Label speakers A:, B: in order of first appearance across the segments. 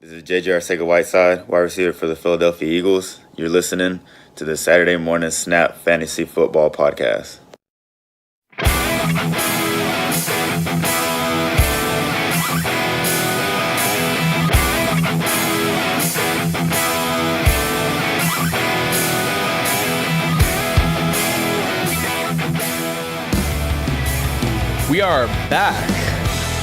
A: This is JJ Arcega-Whiteside, wide receiver for the Philadelphia Eagles. You're listening to the Saturday Morning Snap Fantasy Football Podcast.
B: We are back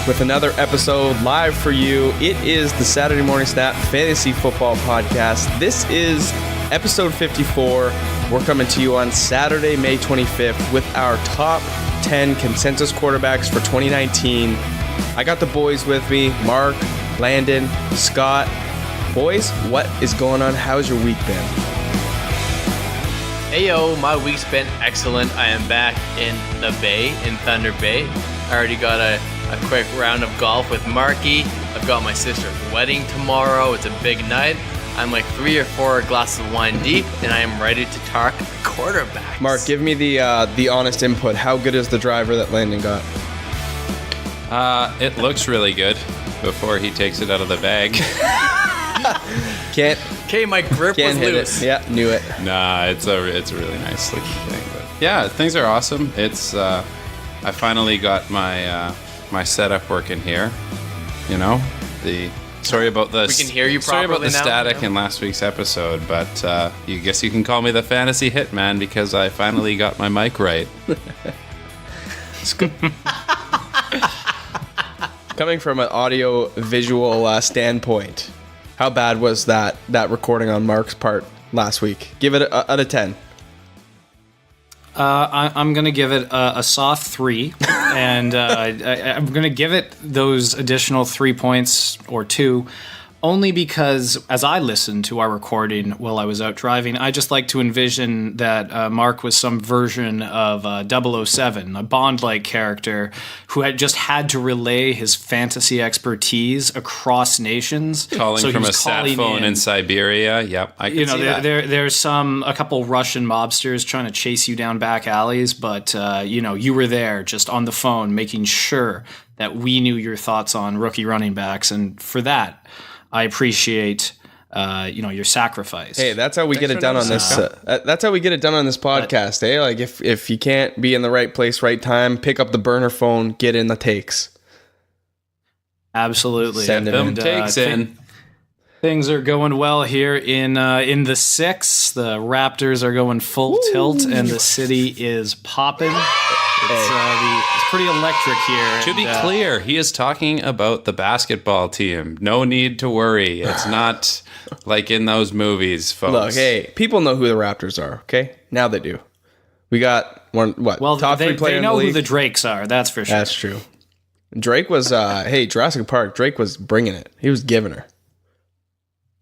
B: with another episode live for you. It is the Saturday Morning Snap Fantasy Football Podcast. This is episode 54. We're coming to you on Saturday, May 25th with our top 10 consensus quarterbacks for 2019. I got the boys with me, Mark, Landon, Scott. Boys, what is going on? How's your week been?
C: Hey yo, my week's been excellent. I am back in the Bay, in Thunder Bay. I already got a quick round of golf with Marky. I've got my sister's wedding tomorrow. It's a big night. I'm like 3 or 4 glasses of wine deep, and I am ready to talk quarterbacks.
B: Mark, give me the honest input. How good is the driver that Landon got?
D: It looks really good before he takes it out of the bag.
B: Can't.
C: Okay, my grip was loose.
B: Yeah, knew it.
D: Nah, it's a really nice looking thing. But yeah, things are awesome. It's I finally got my my setup working here. You know, sorry about the
C: we can hear you
D: sorry about
C: properly
D: the
C: now.
D: static in last week's episode, but you guess you can call me the fantasy hitman because I finally got my mic right.
B: Coming from an audio visual standpoint, how bad was that recording on Mark's part last week? Give it out of 10.
E: I'm going to give it a soft 3, and I'm going to give it those additional 3 points or 2, only because as I listened to our recording while I was out driving, I just like to envision that Mark was some version of 007, a Bond-like character who had to relay his fantasy expertise across nations.
D: Calling from a sat phone in Siberia. Yep, I can see that.
E: There's a couple Russian mobsters trying to chase you down back alleys, but you were there just on the phone making sure that we knew your thoughts on rookie running backs, and for that, I appreciate, your sacrifice.
B: Hey, that's how we get it done on this. That's how we get it done on this podcast. Like if you can't be in the right place, right time, pick up the burner phone, get in the takes.
E: Absolutely,
B: Send them
D: takes in.
E: Things are going well here in the 6. The Raptors are going full tilt, and the city is popping. It's pretty electric here.
D: To be clear, he is talking about the basketball team. No need to worry. It's not like in those movies, folks.
B: Look, hey, people know who the Raptors are, okay? Now they do. We got top 3 player
E: they know
B: in the league.
E: who the Drakes are, that's for sure.
B: That's true. Drake was, Jurassic Park, Drake was bringing it. He was giving her.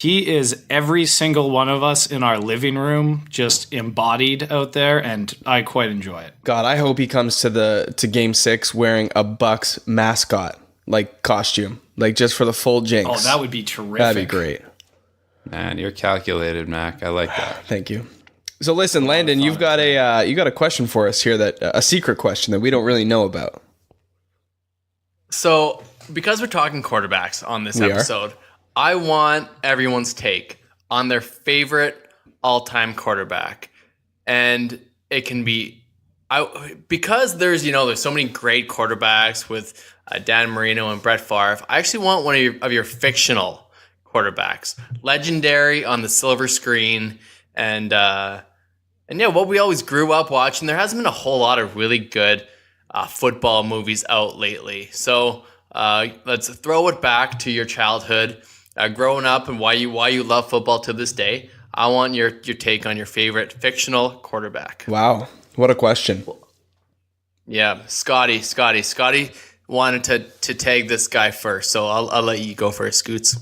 E: He is every single one of us in our living room, just embodied out there, and I quite enjoy it.
B: God, I hope he comes to Game 6 wearing a Bucks mascot costume, just for the full jinx.
E: Oh, that would be terrific.
B: That'd be great.
D: Man, you're calculated, Mac. I like that.
B: Thank you. So listen, Landon, you've got a question for us here, a secret question that we don't really know about.
C: So, because we're talking quarterbacks on this episode, I want everyone's take on their favorite all-time quarterback. And it can be because there's so many great quarterbacks with Dan Marino and Brett Favre. I actually want one of your fictional quarterbacks, legendary on the silver screen, and what we always grew up watching. There hasn't been a whole lot of really good football movies out lately. So let's throw it back to your childhood. Growing up and why you love football to this day. I want your take on your favorite fictional quarterback.
B: Wow, what a question.
C: Yeah, Scotty wanted to tag this guy first, so I'll let you go first, Scoots.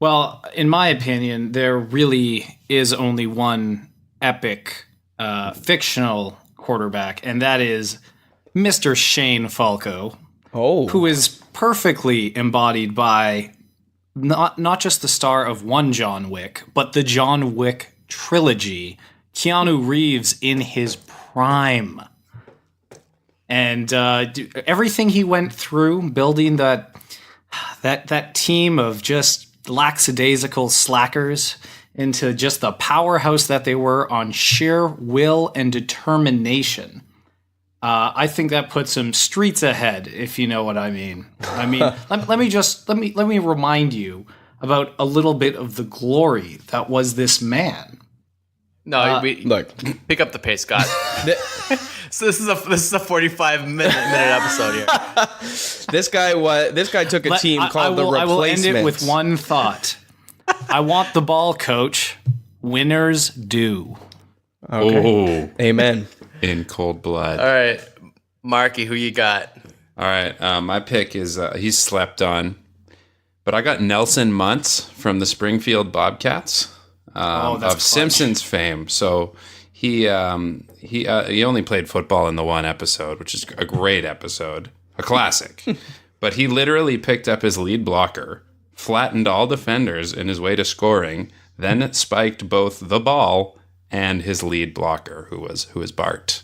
E: Well, in my opinion, there really is only one epic fictional quarterback, and that is Mr. Shane Falco, who is perfectly embodied by not just the star of one John Wick, but the John Wick trilogy, Keanu Reeves in his prime. And everything he went through building that that team of just lackadaisical slackers into just the powerhouse that they were on sheer will and determination. I think that puts them streets ahead, if you know what I mean. I mean, let me remind you about a little bit of the glory that was this man.
C: No,
B: Look,
C: pick up the pace, Scott. So this is a 45-minute episode here.
B: this guy took a team called the Replacements.
E: I will end it with one thought. I want the ball, coach. Winners do.
B: Okay.
D: Oh,
B: Amen.
D: in cold blood.
C: All right, Marky, who you got?
D: All right, my pick is he's slept on, but I got Nelson Muntz from the Springfield Bobcats of
E: clutch.
D: Simpsons fame. So he only played football in the one episode, which is a great episode, a classic. But he literally picked up his lead blocker, flattened all defenders in his way to scoring, then spiked both the ball and his lead blocker, who was Bart.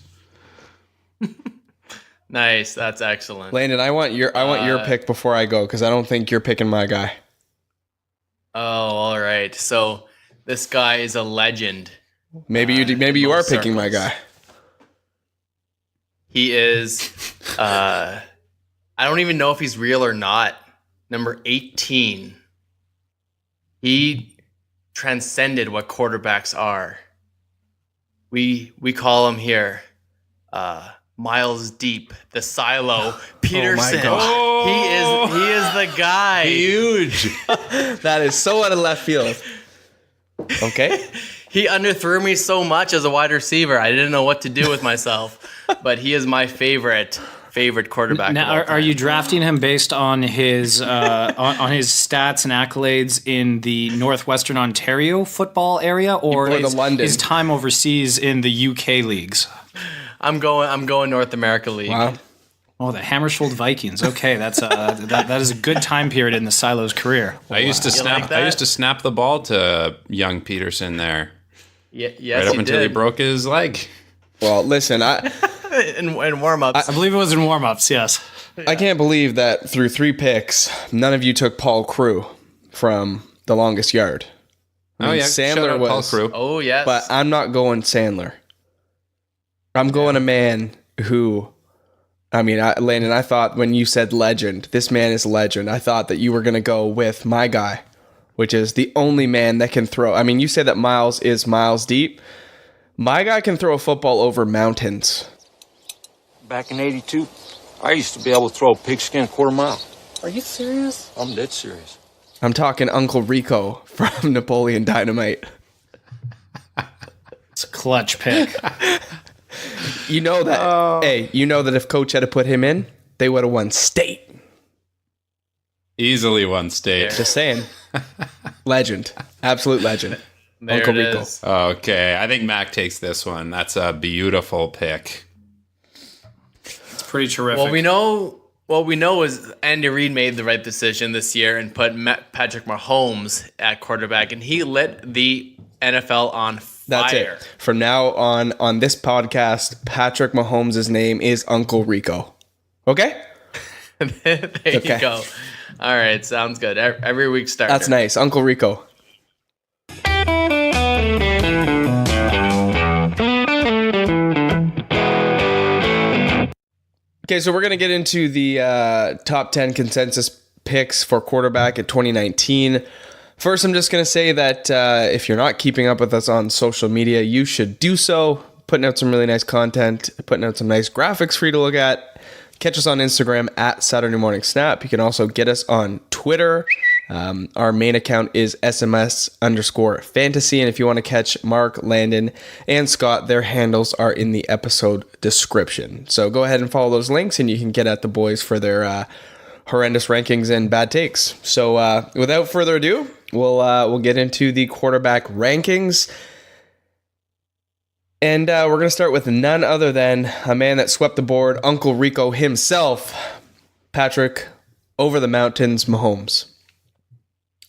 C: Nice, that's excellent.
B: Landon, I want your pick before I go because I don't think you're picking my guy.
C: Oh, all right. So this guy is a legend.
B: Maybe you are picking my
C: circles.
B: guy.
C: He is. I don't even know if he's real or not. Number 18. He transcended what quarterbacks are. We call him here Miles Deep, the Silo, Peterson.
B: God.
C: He is the guy.
B: Huge. That is so out of left field. Okay.
C: He underthrew me so much as a wide receiver. I didn't know what to do with myself. But he is my favorite quarterback.
E: Now, are you drafting him based on his on his stats and accolades in the Northwestern Ontario football area, or his time overseas in the UK leagues?
C: I'm going North America League.
B: Wow.
E: Oh, the Hammersholt Vikings. Okay, that's that is a good time period in the Silo's career.
D: I used to snap the ball to young Peterson there.
C: Yes,
D: right up until he broke his leg.
B: Well, listen,
C: in warm-ups.
E: I believe it was in warm-ups, yes.
B: I can't believe that through 3 picks, none of you took Paul Crew from The Longest Yard.
D: Sandler was Paul Crew.
C: Oh, yes.
B: But I'm not going Sandler. I'm going a man who, Landon, I thought when you said legend, this man is legend. I thought that you were going to go with my guy, which is the only man that can throw. I mean, you say that Miles is Miles Deep. My guy can throw a football over mountains.
F: Back in '82, I used to be able to throw a pigskin quarter mile.
G: Are you serious?
F: I'm dead serious.
B: I'm talking Uncle Rico from Napoleon Dynamite.
E: It's a clutch pick.
B: You know that. Hey, you know that if Coach had to put him in, they would have won state.
D: Easily won state.
B: Just saying. Legend. Absolute legend.
C: There
B: Uncle
C: it
B: Rico.
C: is.
D: Okay, I think Mac takes this one. That's a beautiful pick.
E: It's pretty terrific.
C: What we know is Andy Reid made the right decision this year and put Patrick Mahomes at quarterback, and he lit the NFL on fire.
B: That's it. From now on this podcast, Patrick Mahomes' name is Uncle Rico. Okay?
C: There you go. All right, sounds good. Every week starter.
B: That's nice. Uncle Rico. Okay, so we're going to get into the top 10 consensus picks for quarterback at 2019. First, I'm just going to say that if you're not keeping up with us on social media, you should do so. Putting out some really nice content, putting out some nice graphics for you to look at. Catch us on Instagram at Saturday Morning Snap. You can also get us on Twitter. Our main account is SMS_fantasy. And if you want to catch Mark, Landon, and Scott, their handles are in the episode description. So go ahead and follow those links and you can get at the boys for their horrendous rankings and bad takes. So without further ado, we'll get into the quarterback rankings. And we're going to start with none other than a man that swept the board, Uncle Rico himself, Patrick Over the Mountains Mahomes.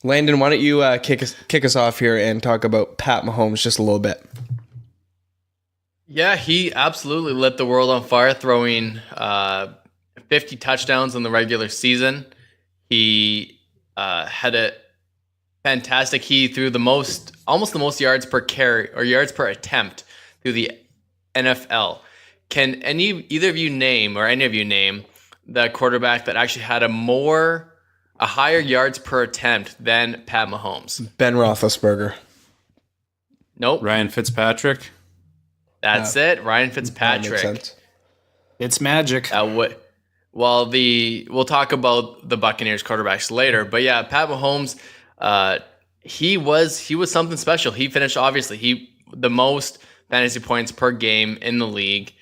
B: Landon, why don't you kick us off here and talk about Pat Mahomes just a little bit?
C: Yeah, he absolutely lit the world on fire, throwing 50 touchdowns in the regular season. He had a fantastic. He threw almost the most yards per carry or yards per attempt through the NFL. Can either of you name or any of you name the quarterback that actually had a higher yards per attempt than Pat Mahomes?
B: Ben Roethlisberger.
C: Nope.
D: Ryan Fitzpatrick.
C: That's it. Ryan
B: That makes
C: Fitzpatrick.
B: sense.
E: It's magic.
C: We'll talk about the Buccaneers quarterbacks later, but yeah, Pat Mahomes, he was something special. He finished the most fantasy points per game in the league.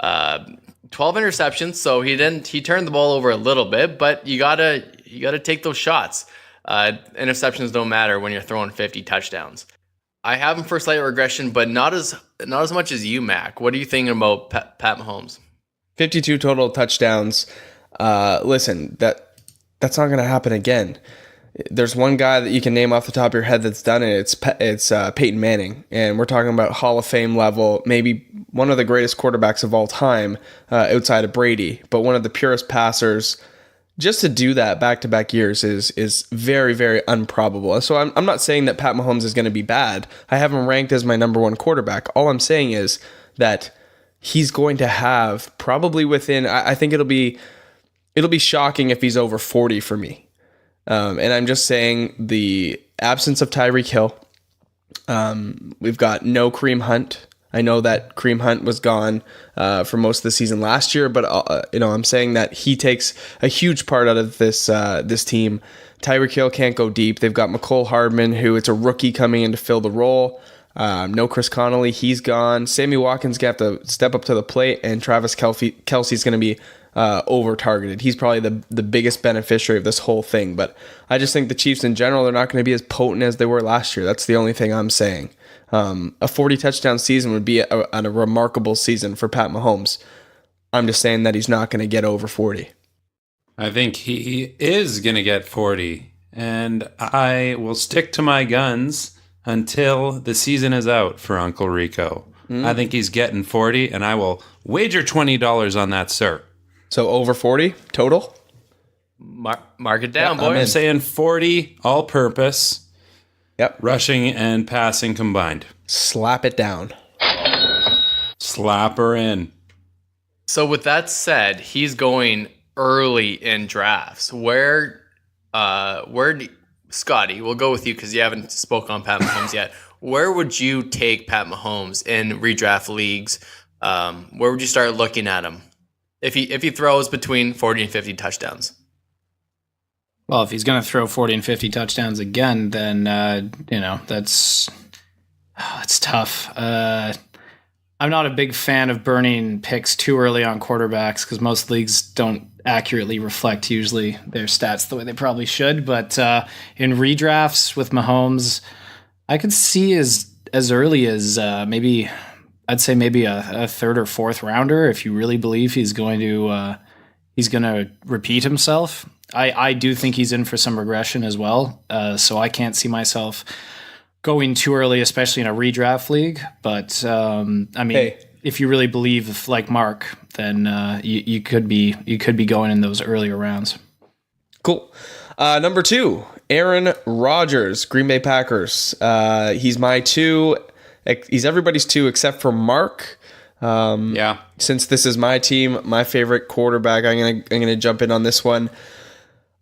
C: 12 interceptions, so he turned the ball over a little bit, but you gotta take those shots. Interceptions don't matter when you're throwing 50 touchdowns. I have him for slight regression, but not as much as you, Mac. What are you thinking about Pat Mahomes?
B: 52 total touchdowns. Listen, that's not going to happen again. There's one guy that you can name off the top of your head that's done it. It's Peyton Manning, and we're talking about Hall of Fame level, maybe one of the greatest quarterbacks of all time outside of Brady, but one of the purest passers. Just to do that back-to-back years is very, very improbable. So I'm not saying that Pat Mahomes is going to be bad. I have him ranked as my number one quarterback. All I'm saying is that he's going to have probably within. I think it'll be shocking if he's over 40 for me. And I'm just saying the absence of Tyreek Hill. We've got no Kareem Hunt. I know that Kareem Hunt was gone for most of the season last year, but I'm saying that he takes a huge part out of this team. Tyreek Hill can't go deep. They've got McCole Hardman, who it's a rookie coming in to fill the role. No Chris Connolly, he's gone. Sammy Watkins going to have to step up to the plate, and Travis Kelce's going to be over-targeted. He's probably the biggest beneficiary of this whole thing, but I just think the Chiefs in general, they're not going to be as potent as they were last year. That's the only thing I'm saying. A 40-touchdown season would be a remarkable season for Pat Mahomes. I'm just saying that he's not going to get over 40.
D: I think he is going to get 40, and I will stick to my guns until the season is out for Uncle Rico. I think he's getting 40, and I will wager $20 on that, sir.
B: So over 40 total?
C: Mark it down, boys.
D: I'm saying 40 all-purpose.
B: Yep.
D: Rushing and passing combined.
B: Slap it down.
D: Slap her in.
C: So with that said, he's going early in drafts. Scotty, we'll go with you because you haven't spoke on Pat Mahomes yet. Where would you take Pat Mahomes in redraft leagues? Where would you start looking at him if he throws between 40 and 50 touchdowns?
E: Well, if he's going to throw 40 and 50 touchdowns again, then, it's tough. I'm not a big fan of burning picks too early on quarterbacks because most leagues don't accurately reflect usually their stats the way they probably should. But in redrafts with Mahomes, I could see as early as maybe a third or fourth rounder if you really believe he's going to repeat himself. I do think he's in for some regression as well, so I can't see myself going too early, especially in a redraft league. But if you really believe like Mark, then you could be going in those earlier rounds.
B: Cool. Number 2, Aaron Rodgers, Green Bay Packers. He's my 2. He's everybody's 2 except for Mark. Since this is my team, my favorite quarterback, I'm gonna jump in on this one.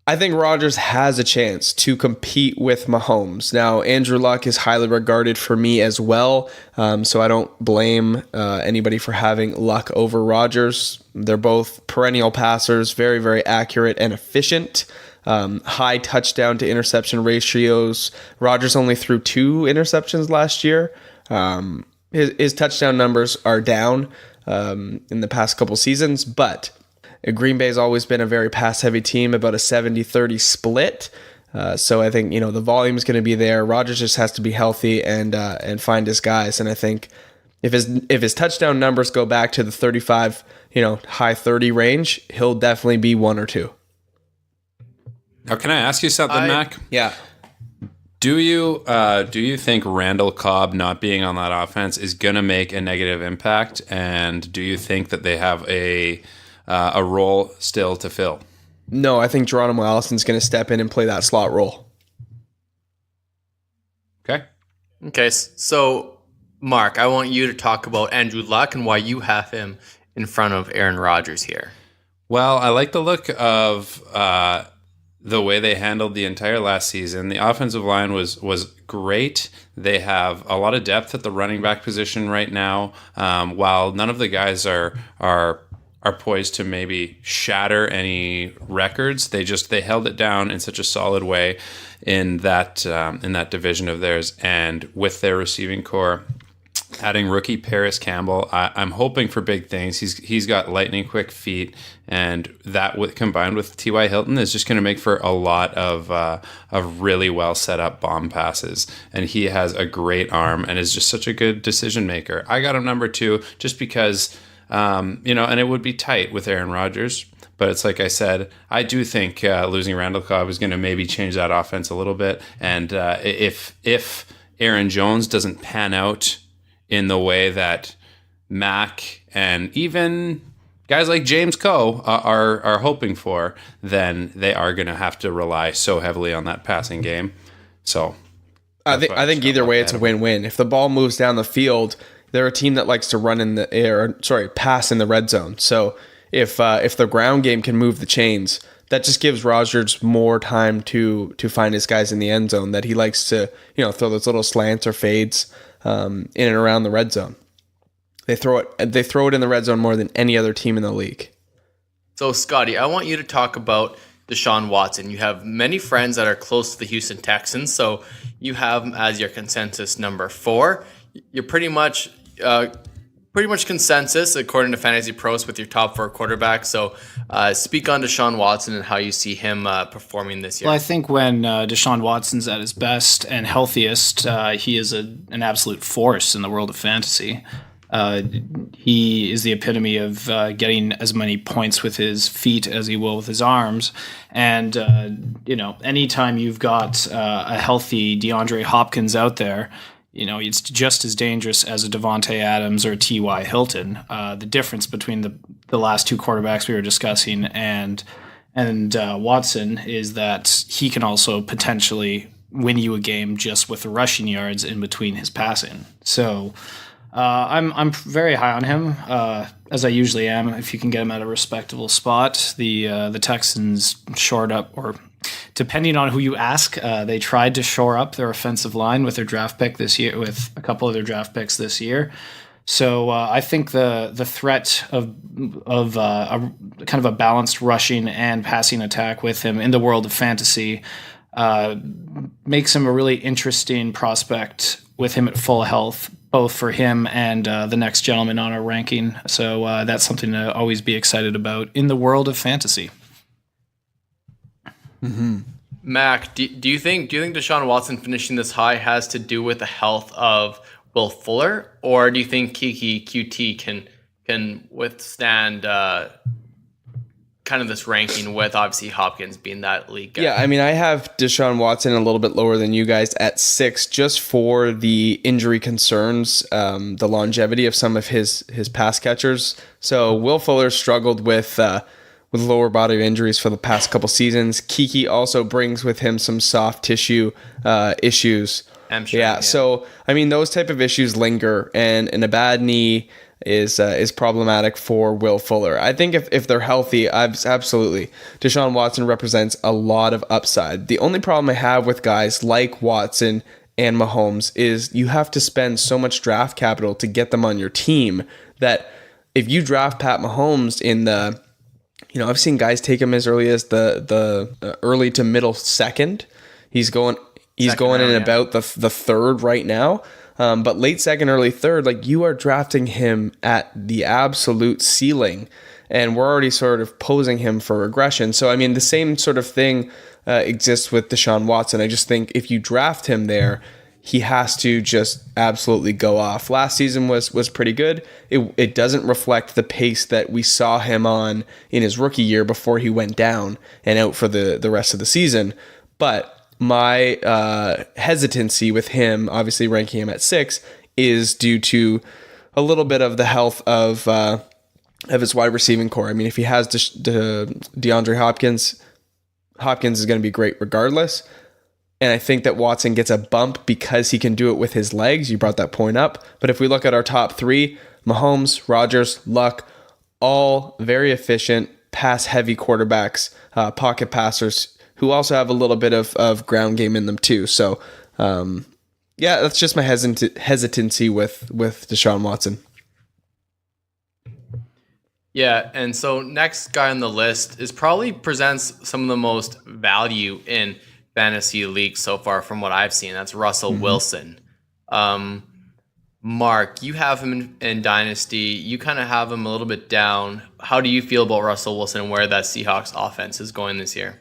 B: I think Rodgers has a chance to compete with Mahomes. Now, Andrew Luck is highly regarded for me as well, so I don't blame anybody for having Luck over Rodgers. They're both perennial passers, very, very accurate and efficient. High touchdown to interception ratios. Rodgers only threw 2 interceptions last year. His touchdown numbers are down in the past couple seasons, but Green Bay's always been a very pass-heavy team, about a 70-30 split. So I think the volume is going to be there. Rodgers just has to be healthy and find his guys. And I think if his touchdown numbers go back to the 35, high 30 range, he'll definitely be 1 or 2.
D: Now, can I ask you something, Mac?
B: Yeah.
D: Do you think Randall Cobb not being on that offense is going to make a negative impact? And do you think that they have a role still to fill?
B: No, I think Geronimo Allison's going to step in and play that slot role.
C: Okay, so Mark, I want you to talk about Andrew Luck and why you have him in front of Aaron Rodgers here.
D: Well, I like the look of the way they handled the entire last season. The offensive line was great. They have a lot of depth at the running back position right now. While none of the guys are poised to maybe shatter any records, they held it down in such a solid way in that division of theirs, and with their receiving core, adding rookie Paris Campbell, I'm hoping for big things. He's got lightning quick feet, and that combined with T.Y. Hilton is just going to make for a lot of really well set up bomb passes. And he has a great arm and is just such a good decision maker. I got him number 2 just because, and it would be tight with Aaron Rodgers. But it's like I said, I do think losing Randall Cobb is going to maybe change that offense a little bit. And if Aaron Jones doesn't pan out in the way that Mac and even guys like James Coe are hoping for, then they are going to have to rely so heavily on that passing game. So
B: I think either way it's a win-win. If the ball moves down the field, they're a team that likes to run in the air, pass in the red zone. So if the ground game can move the chains, that just gives Rodgers more time to find his guys in the end zone that he likes to, throw those little slants or fades in and around the red zone. They throw it in the red zone more than any other team in the league.
C: So, Scotty, I want you to talk about Deshaun Watson. You have many friends that are close to the Houston Texans, so you have him as your consensus number 4. You're pretty much consensus according to Fantasy Pros with your top 4 quarterbacks. So speak on Deshaun Watson and how you see him performing this year.
E: Well, I think when Deshaun Watson's at his best and healthiest, he is an absolute force in the world of fantasy. He is the epitome of getting as many points with his feet as he will with his arms. And, anytime you've got a healthy DeAndre Hopkins out there, it's just as dangerous as a Devontae Adams or T.Y. Hilton. The difference between the last 2 quarterbacks we were discussing and Watson is that he can also potentially win you a game just with the rushing yards in between his passing. So I'm very high on him, as I usually am. If you can get him at a respectable spot, the Texans shored up, or depending on who you ask, they tried to shore up their offensive line with their draft pick this year, with a couple of their draft picks this year. So I think the threat of a kind of a balanced rushing and passing attack with him in the world of fantasy makes him a really interesting prospect with him at full health, both for him and the next gentleman on our ranking. So that's something to always be excited about in the world of fantasy.
C: Mm-hmm. Mac, do you think Deshaun Watson finishing this high has to do with the health of Will Fuller, or do you think Kiki QT can withstand kind of this ranking with obviously Hopkins being that league guy?
B: Yeah, I mean, I have Deshaun Watson a little bit lower than you guys at 6, just for the injury concerns, the longevity of some of his pass catchers. So Will Fuller struggled with lower body injuries for the past couple seasons. Kiki also brings with him some soft tissue issues. Yeah, so I mean, those type of issues linger, and a bad knee is problematic for Will Fuller. I think if they're healthy, absolutely, Deshaun Watson represents a lot of upside. The only problem I have with guys like Watson and Mahomes is you have to spend so much draft capital to get them on your team that if you draft Pat Mahomes in the, I've seen guys take him as early as the early to middle second. He's going in about the third right now. But late second, early third, like, you are drafting him at the absolute ceiling, and we're already sort of posing him for regression. So, I mean, the same sort of thing exists with Deshaun Watson. I just think if you draft him there, he has to just absolutely go off. Last season was pretty good. It doesn't reflect the pace that we saw him on in his rookie year before he went down and out for the rest of the season. But my hesitancy with him, obviously ranking him at 6, is due to a little bit of the health of his wide receiving core. I mean, if he has DeAndre Hopkins, Hopkins is going to be great regardless. And I think that Watson gets a bump because he can do it with his legs. You brought that point up. But if we look at our top three, Mahomes, Rodgers, Luck, all very efficient, pass-heavy quarterbacks, pocket passers who also have a little bit of ground game in them too. So, that's just my hesitancy with Deshaun Watson.
C: Yeah, and so next guy on the list is probably presents some of the most value in fantasy league so far from what I've seen. That's Russell Wilson. Mark, you have him in Dynasty. You kind of have him a little bit down. How do you feel about Russell Wilson and where that Seahawks offense is going this year?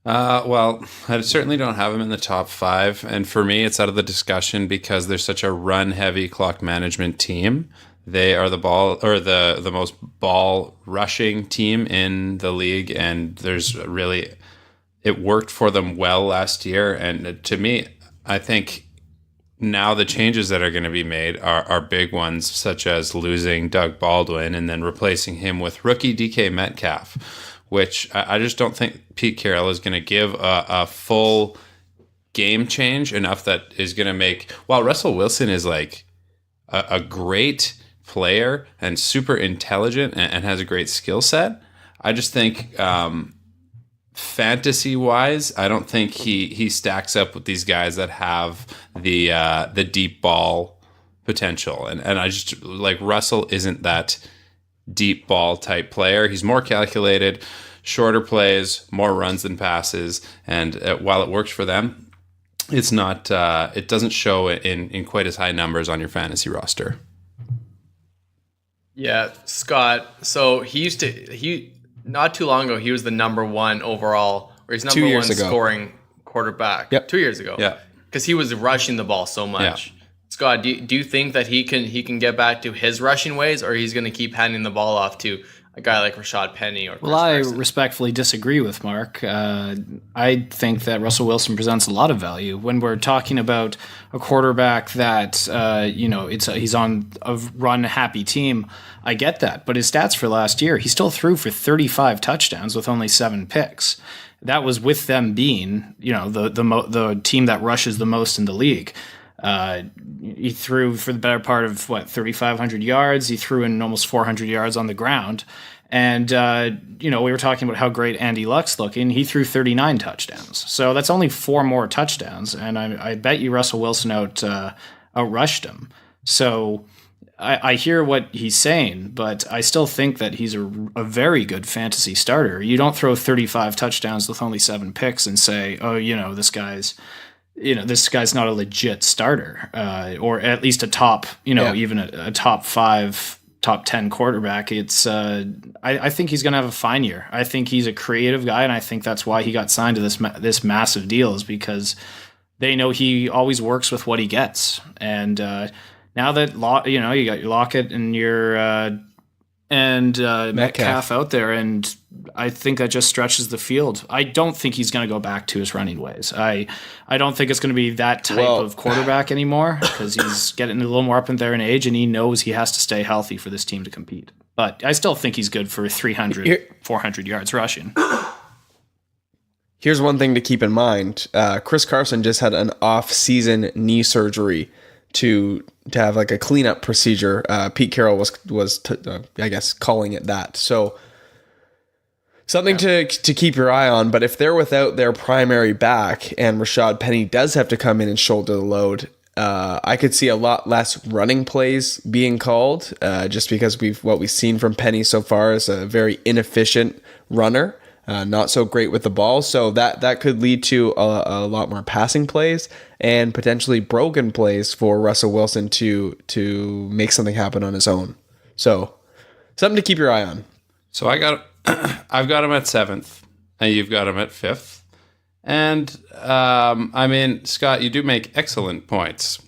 D: Well, I certainly don't have him in the top 5. And for me, it's out of the discussion because they're such a run-heavy clock management team. They are the most ball rushing team in the league, and it worked for them well last year. And to me, I think now the changes that are going to be made are big ones, such as losing Doug Baldwin and then replacing him with rookie DK Metcalf, which I just don't think Pete Carroll is going to give a full game change enough that is going to make, while Russell Wilson is like a great player and super intelligent and has a great skill set, I just think fantasy wise, I don't think he stacks up with these guys that have the deep ball potential. And I just like Russell isn't that deep ball type player. He's more calculated, shorter plays, more runs than passes. And while it works for them, it's not, it doesn't show in quite as high numbers on your fantasy roster.
C: Yeah, Scott. So he not too long ago, he was the number 1 overall, or he's number 1 scoring quarterback.
B: Yep.
C: 2 years ago.
D: Yeah.
C: Because he was rushing the ball so much.
D: Yeah.
C: Scott, do you think that he can get back to his rushing ways, or he's going to keep handing the ball off to a guy like Rashad Penny or Chris Carson?
E: I respectfully disagree with Mark. I think that Russell Wilson presents a lot of value when we're talking about a quarterback that he's on a run-happy team. I get that, but his stats for last year, he still threw for 35 touchdowns with only 7 picks. That was with them being, the team that rushes the most in the league. He threw for the better part of 3,500 yards. He threw in almost 400 yards on the ground. And, we were talking about how great Andy Luck's looking. He threw 39 touchdowns. So that's only 4 more touchdowns. And I bet you Russell Wilson outrushed him. So I hear what he's saying, but I still think that he's a very good fantasy starter. You don't throw 35 touchdowns with only 7 picks and say, this guy's not a legit starter, or at least a top, even a top 5, top 10 quarterback. It's, I think he's going to have a fine year. I think he's a creative guy, and I think that's why he got signed to this massive deal, is because they know he always works with what he gets. And now that you got your Lockett and your Metcalf out there, and I think that just stretches the field. I don't think he's going to go back to his running ways. I don't think it's going to be that type of quarterback anymore, because he's getting a little more up in there in age, and he knows he has to stay healthy for this team to compete. But I still think he's good for 300, 400 yards rushing.
B: Here's one thing to keep in mind. Chris Carson just had an off-season knee surgery to have like a cleanup procedure. Pete Carroll was I guess calling it that. So something to keep your eye on. But if they're without their primary back and Rashad Penny does have to come in and shoulder the load, I could see a lot less running plays being called, just because what we've seen from Penny so far is a very inefficient runner. Not so great with the ball, so that could lead to a lot more passing plays and potentially broken plays for Russell Wilson to make something happen on his own. So something to keep your eye on.
D: So I've got him at 7th, and you've got him at 5th. And Scott, you do make excellent points.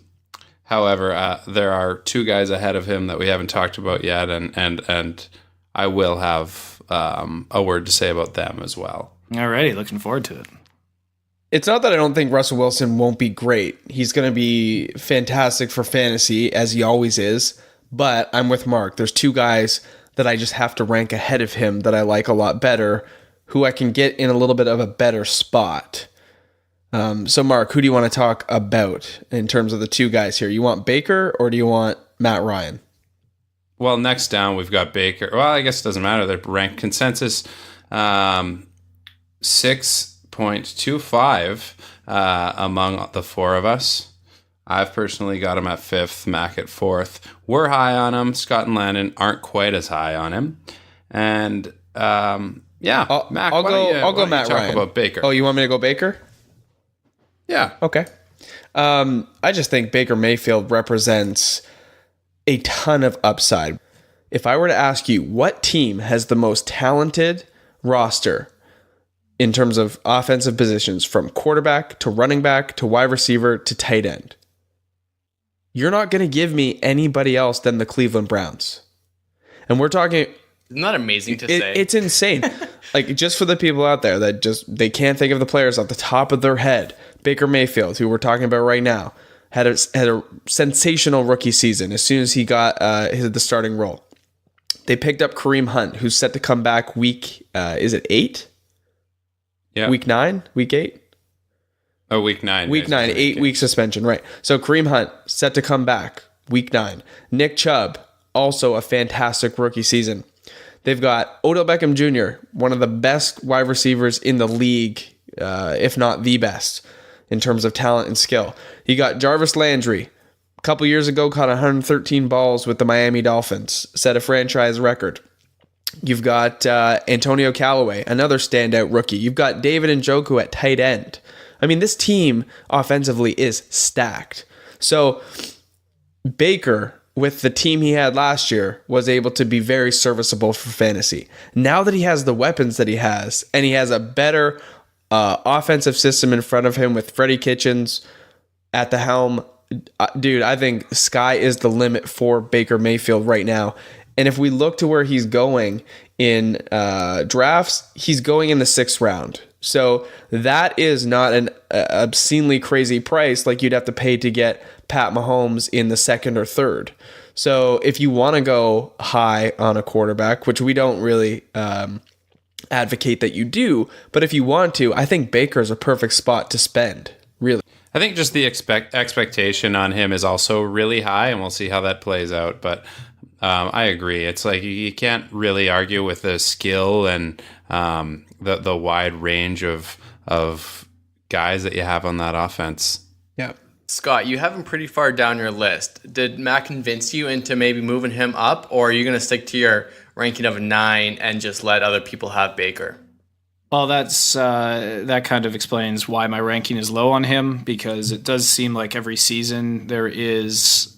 D: However, there are 2 guys ahead of him that we haven't talked about yet, and I will have a word to say about them as well.
E: Alrighty, looking forward to it.
B: It's not that I don't think Russell Wilson won't be great. He's going to be fantastic for fantasy, as he always is. But I'm with Mark. There's 2 guys that I just have to rank ahead of him that I like a lot better, who I can get in a little bit of a better spot. So, Mark, who do you want to talk about in terms of the two guys here? You want Baker or do you want Matt Ryan?
D: Well, next down, we've got Baker. Well, I guess it doesn't matter. They're ranked consensus 6.25 among the four of us. I've personally got him at 5th, Mac at 4th. We're high on him. Scott and Landon aren't quite as high on him. And Mac,
B: I'll go Matt Ryan.
D: Talk about Baker.
B: Oh, you want me to go Baker?
D: Yeah.
B: Okay. I just think Baker Mayfield represents a ton of upside. If I were to ask you what team has the most talented roster in terms of offensive positions from quarterback to running back to wide receiver to tight end, you're not going to give me anybody else than the Cleveland Browns. And we're talking...
C: Isn't that amazing to say?
B: It's insane. Like, just for the people out there that they can't think of the players off the top of their head, Baker Mayfield, who we're talking about right now, had a sensational rookie season as soon as he got the starting role. They picked up Kareem Hunt, who's set to come back week, is it 8?
D: Yeah.
B: Week 9? Week 8?
D: Oh, week 9.
B: Week 9, 8-week suspension, right. So Kareem Hunt, set to come back week 9. Nick Chubb, also a fantastic rookie season. They've got Odell Beckham Jr., one of the best wide receivers in the league, if not the best, in terms of talent and skill. You got Jarvis Landry, a couple years ago caught 113 balls with the Miami Dolphins, set a franchise record. You've got Antonio Callaway, another standout rookie. You've got David Njoku at tight end. I mean, this team offensively is stacked. So Baker, with the team he had last year, was able to be very serviceable for fantasy. Now that he has the weapons that he has, and he has a better offensive system in front of him with Freddie Kitchens at the helm, dude, I think sky is the limit for Baker Mayfield right now. And if we look to where he's going in drafts, he's going in the 6th round. So that is not an obscenely crazy price like you'd have to pay to get Pat Mahomes in the 2nd or 3rd. So if you want to go high on a quarterback, which we don't really advocate that you do, but if you want to, I think Baker is a perfect spot to spend, really.
D: I think just the expectation on him is also really high, and we'll see how that plays out. But I agree. It's like you can't really argue with the skill and the wide range of guys that you have on that offense.
B: Yeah.
C: Scott, you have him pretty far down your list. Did Matt convince you into maybe moving him up, or are you going to stick to your ranking of 9 and just let other people have Baker?
E: Well, that kind of explains why my ranking is low on him, because it does seem like every season there is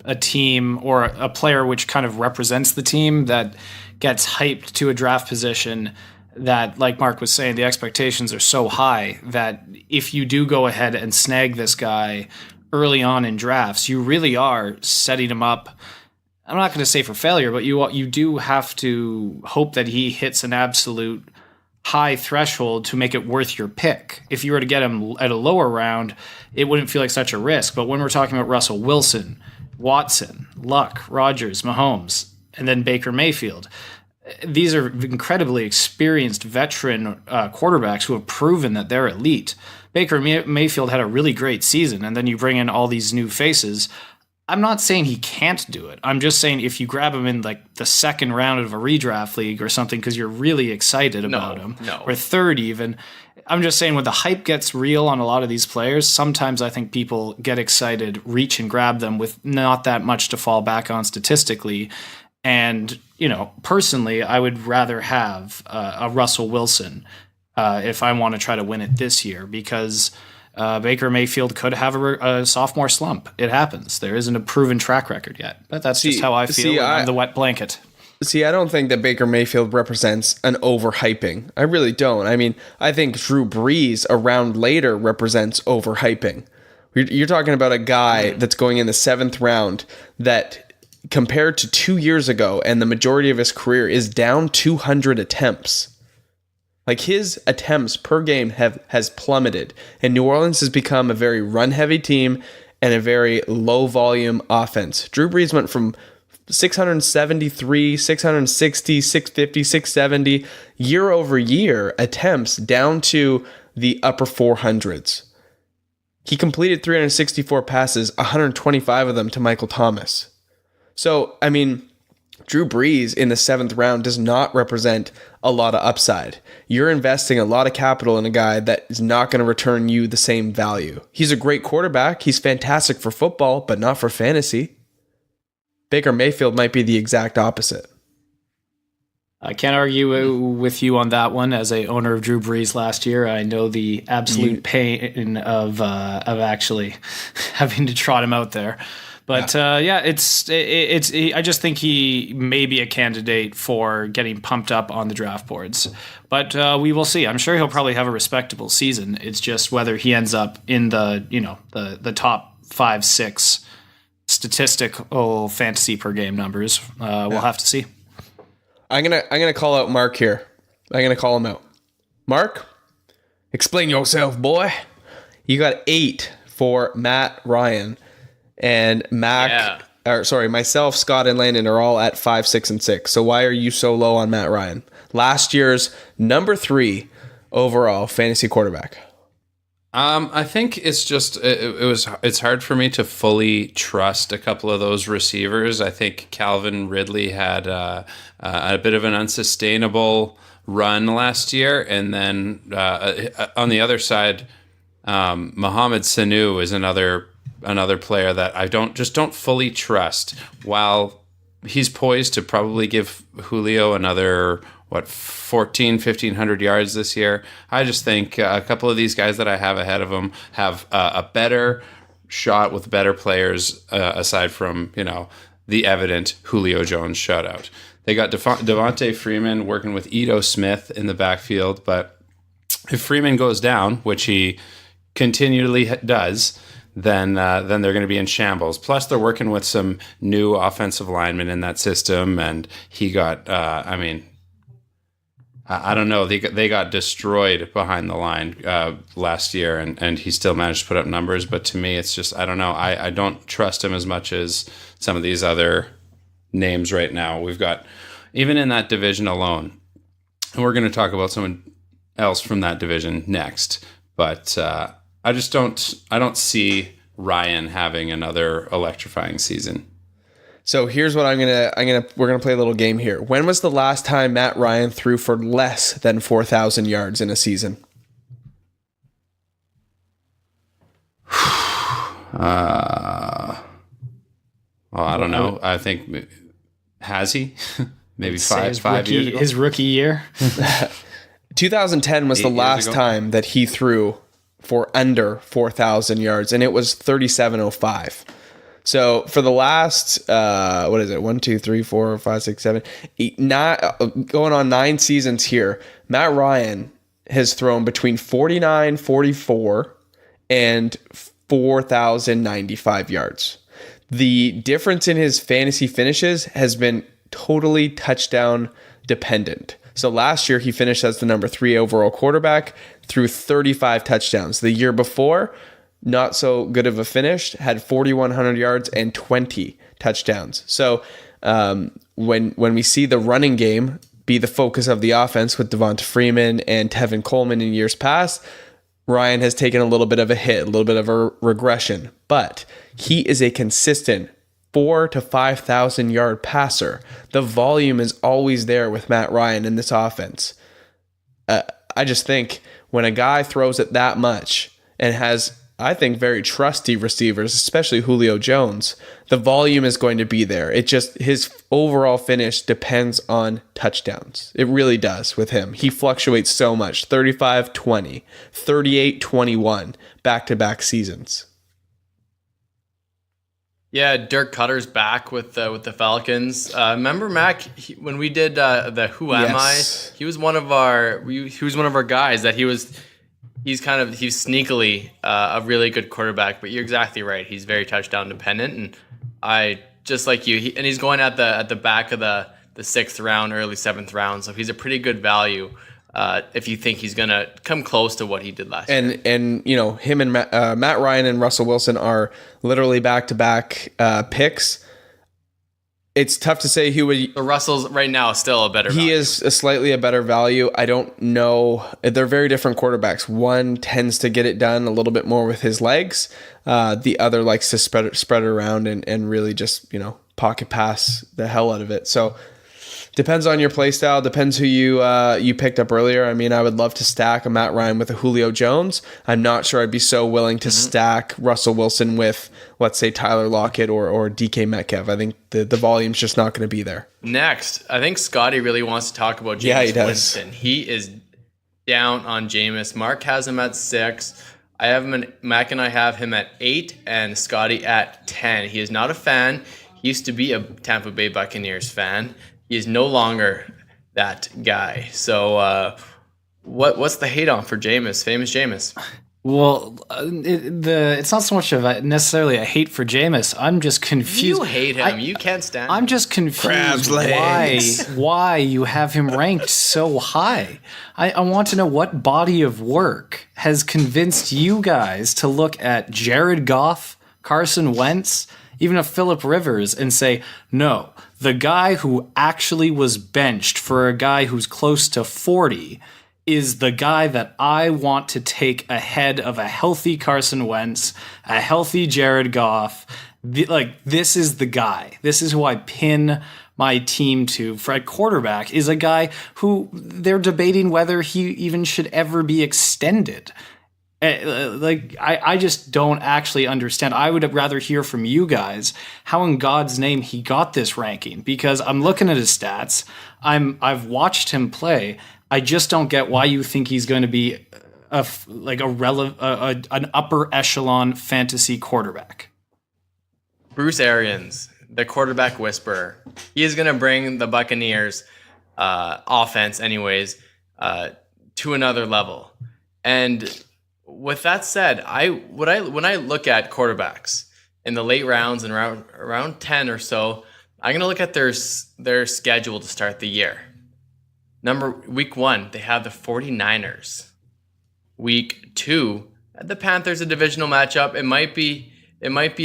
E: a team or a player which kind of represents the team that gets hyped to a draft position that, like Mark was saying, the expectations are so high that if you do go ahead and snag this guy early on in drafts, you really are setting him up. I'm not going to say for failure, but you do have to hope that he hits an absolute high threshold to make it worth your pick. If you were to get him at a lower round, it wouldn't feel like such a risk. But when we're talking about Russell Wilson, Watson, Luck, Rodgers, Mahomes, and then Baker Mayfield, these are incredibly experienced veteran quarterbacks who have proven that they're elite. Baker Mayfield had a really great season, and then you bring in all these new faces. I'm not saying he can't do it. I'm just saying if you grab him in like the 2nd round of a redraft league or something because you're really excited about him, or 3rd even, I'm just saying when the hype gets real on a lot of these players, sometimes I think people get excited, reach and grab them with not that much to fall back on statistically. And, personally, I would rather have a Russell Wilson if I want to try to win it this year, because Baker Mayfield could have a sophomore slump. It happens. There isn't a proven track record yet. But that's just how I feel. I'm the wet blanket.
B: See, I don't think that Baker Mayfield represents an overhyping. I really don't. I mean, I think Drew Brees a round later represents overhyping. You're talking about a guy that's going in the 7th round that, compared to 2 years ago and the majority of his career, is down 200 attempts. Like, his attempts per game has plummeted, and New Orleans has become a very run-heavy team and a very low-volume offense. Drew Brees went from 673, 660, 650, 670 year over year attempts down to the upper 400s. He completed 364 passes, 125 of them to Michael Thomas. So, I mean, Drew Brees in the 7th round does not represent a lot of upside. You're investing a lot of capital in a guy that is not going to return you the same value. He's a great quarterback. He's fantastic for football, but not for fantasy. Baker Mayfield might be the exact opposite.
E: I can't argue with you on that one. As a owner of Drew Brees last year, I know the absolute pain of actually having to trot him out there. But it's I just think he may be a candidate for getting pumped up on the draft boards. But we will see. I'm sure he'll probably have a respectable season. It's just whether he ends up in the top 5-6 statistical fantasy per game numbers. We'll have to see.
B: I'm gonna call out Mark here. I'm gonna call him out. Mark, explain yourself, boy. You got 8 for Matt Ryan, and myself, Scott, and Landon are all at 5, 6, and 6. So why are you so low on Matt Ryan? Last year's number 3 overall fantasy quarterback.
D: I think it's just it's hard for me to fully trust a couple of those receivers. I think Calvin Ridley had a bit of an unsustainable run last year, and then on the other side, Mohamed Sanu is another player that I don't fully trust. While he's poised to probably give Julio another 1,500 yards this year, I just think a couple of these guys that I have ahead of him have a better shot with better players aside from the evident Julio Jones shutout. They got Devontae Freeman working with Ito Smith in the backfield, but if Freeman goes down, which he continually does, then they're going to be in shambles. Plus, they're working with some new offensive linemen in that system, and he got, I don't know, they got destroyed behind the line last year, and he still managed to put up numbers. But to me, it's just, I don't know, I don't trust him as much as some of these other names right now. We've got, even in that division alone, and we're going to talk about someone else from that division next, but I don't see Ryan having another electrifying season.
B: So here's what we're gonna play a little game here. When was the last time Matt Ryan threw for less than 4,000 yards in a season?
D: I don't know. I think, has he? Maybe five years ago?
E: His rookie year.
B: 2010 was the last time that he threw for under 4,000 yards, and it was 3,705. So for the last, 1, 2, 3, 4, 5, 6, 7, 8, 9, going on 9 seasons here, Matt Ryan has thrown between 49, 44, and 4,095 yards. The difference in his fantasy finishes has been totally touchdown dependent. So last year he finished as the number 3 overall quarterback, threw 35 touchdowns. The year before, not so good of a finish, had 4,100 yards and 20 touchdowns. So when we see the running game be the focus of the offense with Devonta Freeman and Tevin Coleman in years past, Ryan has taken a little bit of a hit, a little bit of a regression, but he is a consistent 4,000 to 5,000 yard passer. The volume is always there with Matt Ryan in this offense. I just think when a guy throws it that much and has, I think, very trusty receivers, especially Julio Jones, the volume is going to be there. It just, his overall finish depends on touchdowns. It really does with him. He fluctuates so much. 35-20, 38-21, back-to-back seasons.
C: Yeah, Dirk Cutter's back with the Falcons. Remember, Mac, when we did the Who Am I? He was one of our guys that he's sneakily a really good quarterback. But you're exactly right. He's very touchdown dependent, and I just like you. He's going at the back of the 6th round, early 7th round. So he's a pretty good value. If you think he's going to come close to what he did last year.
B: And you know, him and Matt Ryan and Russell Wilson are literally back-to-back picks. It's tough to say who would.
C: The Russell's right now is still a better
B: He
C: value.
B: is a slightly a better value. I don't know. They're very different quarterbacks. One tends to get it done a little bit more with his legs. The other likes to spread it around and really just, pocket pass the hell out of it. So depends on your play style. Depends who you picked up earlier. I mean, I would love to stack a Matt Ryan with a Julio Jones. I'm not sure I'd be so willing to stack Russell Wilson with, let's say, Tyler Lockett or DK Metcalf. I think the volume's just not going to be there.
C: Next, I think Scotty really wants to talk about Jameis Winston. He is down on Jameis. Mark has him at 6. I have him Mac and I have him at 8 and Scotty at 10. He is not a fan. He used to be a Tampa Bay Buccaneers fan. He is no longer that guy. So what's the hate on for Jameis, famous Jameis?
E: Well, it's not so much of necessarily a hate for Jameis. I'm just confused.
C: You hate him. You can't stand him.
E: I'm just confused why you have him ranked so high. I want to know what body of work has convinced you guys to look at Jared Goff, Carson Wentz, even a Phillip Rivers and say, no, the guy who actually was benched for a guy who's close to 40 is the guy that I want to take ahead of a healthy Carson Wentz, a healthy Jared Goff. This is the guy. This is who I pin my team to. For a quarterback is a guy who they're debating whether he even should ever be extended. I just don't actually understand. I would rather hear from you guys how in God's name he got this ranking, because I'm looking at his stats. I've watched him play. I just don't get why you think he's going to be an upper echelon fantasy quarterback.
C: Bruce Arians, the quarterback whisperer. He is going to bring the Buccaneers offense anyways to another level. And with that said, when I look at quarterbacks in the late rounds and around 10 or so, I'm going to look at their schedule to start the year. Week 1, they have the 49ers. Week 2, the Panthers, a divisional matchup. It might be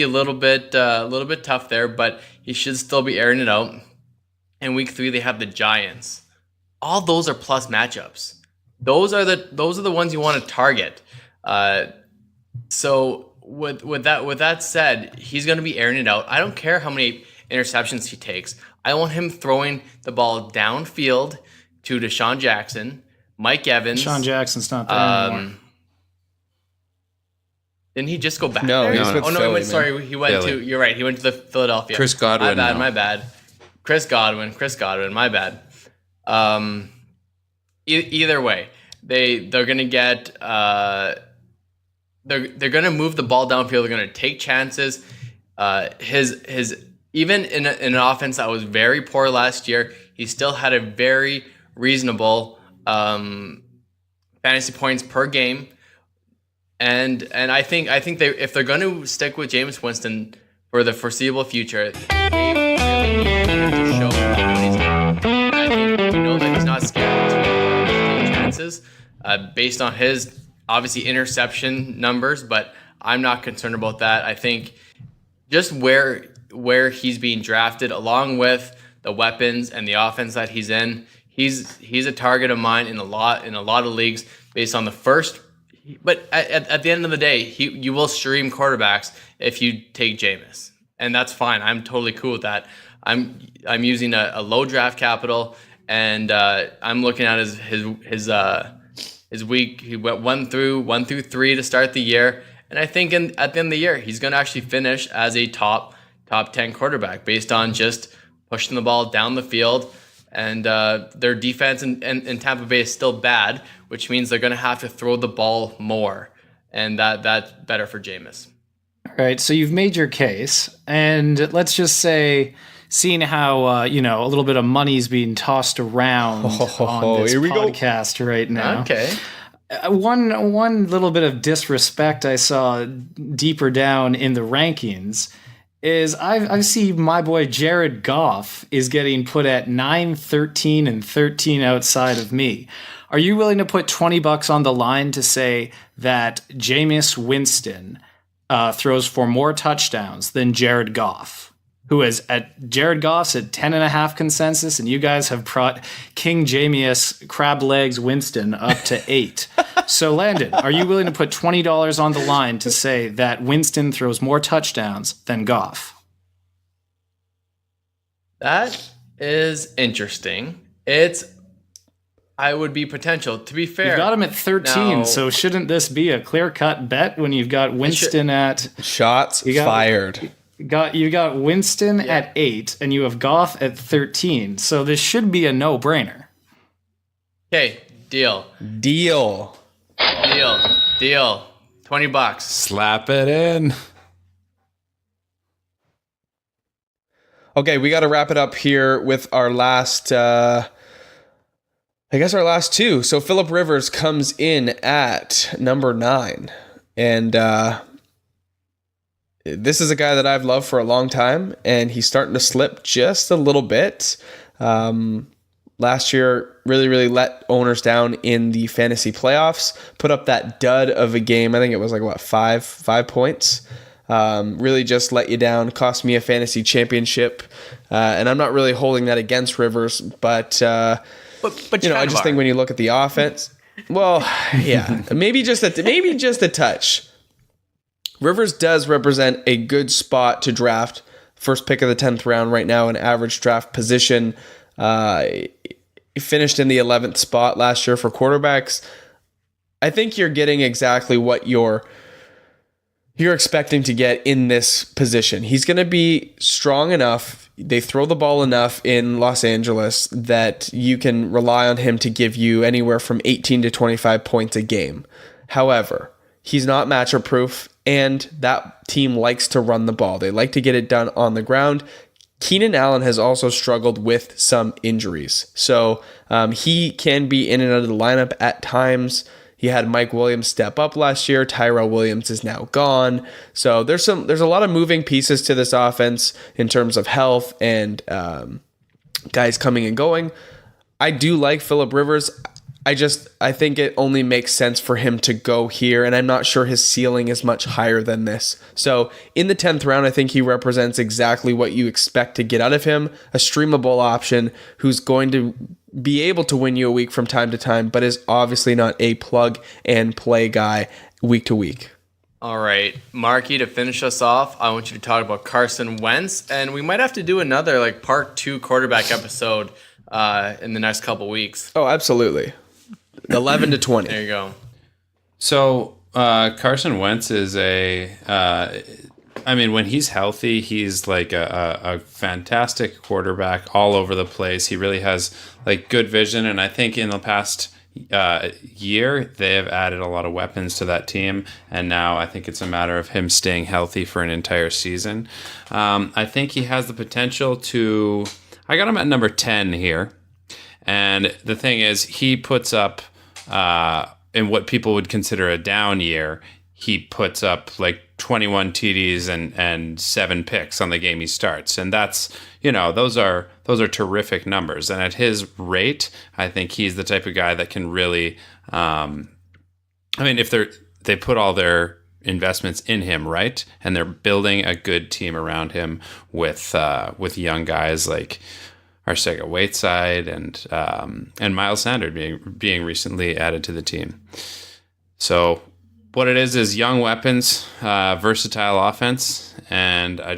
C: a little bit tough there, but he should still be airing it out. And week 3, they have the Giants. All those are plus matchups. Those are the ones you want to target. So with that said, he's going to be airing it out. I don't care how many interceptions he takes. I want him throwing the ball downfield to Deshaun Jackson, Mike Evans.
E: Deshaun Jackson's not there anymore.
C: Didn't he just go back?
B: No,
C: there?
B: he's with Philly,
C: sorry, he went
D: Philly.
C: to. You're right. He went to the Philadelphia.
D: Chris Godwin.
C: My bad. Chris Godwin. My bad. Either way, they're gonna get. They're gonna move the ball downfield. They're gonna take chances. His even in an offense that was very poor last year, he still had a very reasonable fantasy points per game. And I think if they're going to stick with Jameis Winston for the foreseeable future, they really need to show what he's doing. And I think we know that he's not scared to take chances based on his obviously interception numbers, but I'm not concerned about that. I think just where he's being drafted, along with the weapons and the offense that he's in, he's a target of mine in a lot of leagues based on the first. But at the end of the day, you will stream quarterbacks if you take Jameis, and that's fine. I'm totally cool with that. I'm using a low draft capital, and I'm looking at his week. He went 1 through 3 to start the year, and I think at the end of the year he's going to actually finish as a top 10 quarterback based on just pushing the ball down the field. And their defense in Tampa Bay is still bad, which means they're going to have to throw the ball more. And that's better for Jameis.
E: All right, so you've made your case. And let's just say, seeing how, a little bit of money's being tossed around on this podcast right now.
C: Okay.
E: One little bit of disrespect I saw deeper down in the rankings is I see my boy Jared Goff is getting put at 9, 13, and 13 outside of me. Are you willing to put $20 on the line to say that Jameis Winston throws for more touchdowns than Jared Goff? who is at Jared Goff's at 10.5 consensus, and you guys have brought King Jameis Crab Legs Winston up to 8. So, Landon, are you willing to put $20 on the line to say that Winston throws more touchdowns than Goff?
C: That is interesting. I would be potential. To be fair,
E: You've got him at 13, so shouldn't this be a clear-cut bet when you've got Winston at...
B: Shots fired.
E: You got Winston at 8, and you have Goff at 13, so this should be a no-brainer.
C: Okay, deal.
B: Deal.
C: $20.
D: Slap it in.
B: Okay, we got to wrap it up here with our last, our last two. So Phillip Rivers comes in at number 9. And this is a guy that I've loved for a long time, and he's starting to slip just a little bit. Last year, really let owners down in the fantasy playoffs. Put up that dud of a game. I think it was like, 5 points. Really just let you down, cost me a fantasy championship, and I'm not really holding that against Rivers, but I just think when you look at the offense, well, yeah, maybe just a touch. Rivers does represent a good spot to draft, first pick of the 10th round right now in average draft position. He finished in the 11th spot last year for quarterbacks. I think you're getting exactly what you're expecting to get in this position. He's going to be strong enough. They throw the ball enough in Los Angeles that you can rely on him to give you anywhere from 18 to 25 points a game. However, he's not matchup proof, and that team likes to run the ball. They like to get it done on the ground. Keenan Allen has also struggled with some injuries. So he can be in and out of the lineup at times. He had Mike Williams step up last year. Tyrell Williams is now gone. So there's a lot of moving pieces to this offense in terms of health and guys coming and going. I do like Phillip Rivers. I think it only makes sense for him to go here, and I'm not sure his ceiling is much higher than this. So in the 10th round, I think he represents exactly what you expect to get out of him, a streamable option who's going to be able to win you a week from time to time, but is obviously not a plug and play guy week to week.
C: All right, Marky, to finish us off, I want you to talk about Carson Wentz, and we might have to do another part 2 quarterback episode in the next couple weeks.
B: Oh, absolutely. 11 to 20.
C: There you go.
D: So Carson Wentz is when he's healthy, he's like a fantastic quarterback all over the place. He really has good vision, and I think in the past year they have added a lot of weapons to that team, and now I think it's a matter of him staying healthy for an entire season. I think he has the potential to. I got him at number 10 here, and the thing is, he puts up in what people would consider a down year. He puts up 21 TDs and 7 picks on the game he starts. And that's, those are terrific numbers. And at his rate, I think he's the type of guy that can really, if they put all their investments in him, right? And they're building a good team around him with young guys like Arcega-Whiteside and Miles Sanders being recently added to the team. So what it is young weapons, versatile offense, and I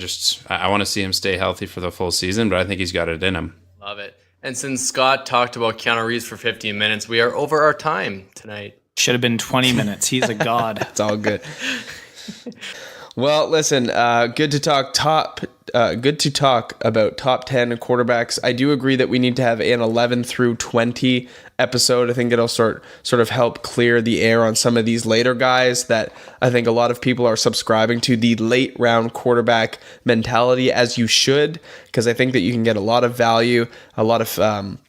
D: want to see him stay healthy for the full season, but I think he's got it in him.
C: Love it. And since Scott talked about Keanu Reeves for 15 minutes, we are over our time tonight.
E: Should have been 20 minutes. He's a god.
B: It's all good. Well, listen, good to talk about top 10 quarterbacks. I do agree that we need to have an 11 through 20 episode. I think it'll sort of help clear the air on some of these later guys that I think a lot of people are subscribing to the late round quarterback mentality, as you should, because I think that you can get a lot of value, a lot of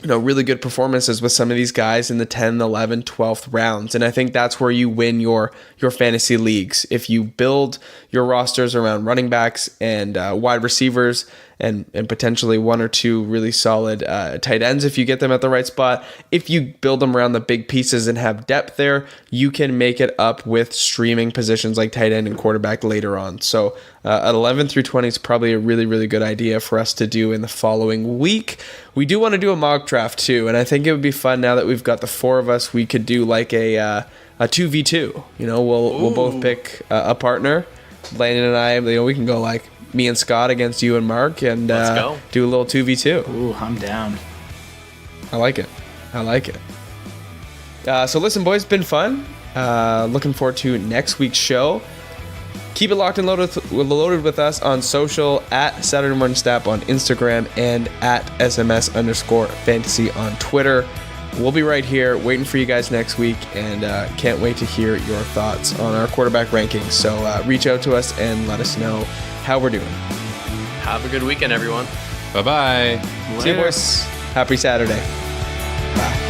B: really good performances with some of these guys in the 10, 11, 12th rounds. And I think that's where you win your fantasy leagues. If you build your rosters around running backs and wide receivers and potentially one or two really solid tight ends if you get them at the right spot. If you build them around the big pieces and have depth there, you can make it up with streaming positions like tight end and quarterback later on. So at 11 through 20 is probably a really, really good idea for us to do in the following week. We do want to do a mock draft too, and I think it would be fun now that we've got the four of us. We could do like a 2v2. We'll both pick a partner. Landon and I, we can go like me and Scott against you and Mark, and do a little 2v2.
E: Ooh, I'm down.
B: I like it. So listen, boys, it's been fun. Looking forward to next week's show. Keep it locked and loaded with us on social at Saturday Morning Snap on Instagram and at SMS_fantasy on Twitter. We'll be right here waiting for you guys next week, and can't wait to hear your thoughts on our quarterback rankings. So reach out to us and let us know how we're doing.
C: Have a good weekend, everyone.
D: Bye-bye.
B: See you, boys. Happy Saturday. Bye.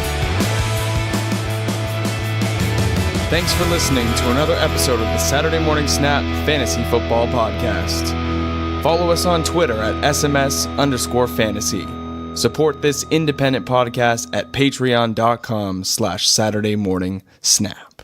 G: Thanks for listening to another episode of the Saturday Morning Snap Fantasy Football Podcast. Follow us on Twitter at SMS_fantasy. Support this independent podcast at patreon.com/SaturdayMorningSnap.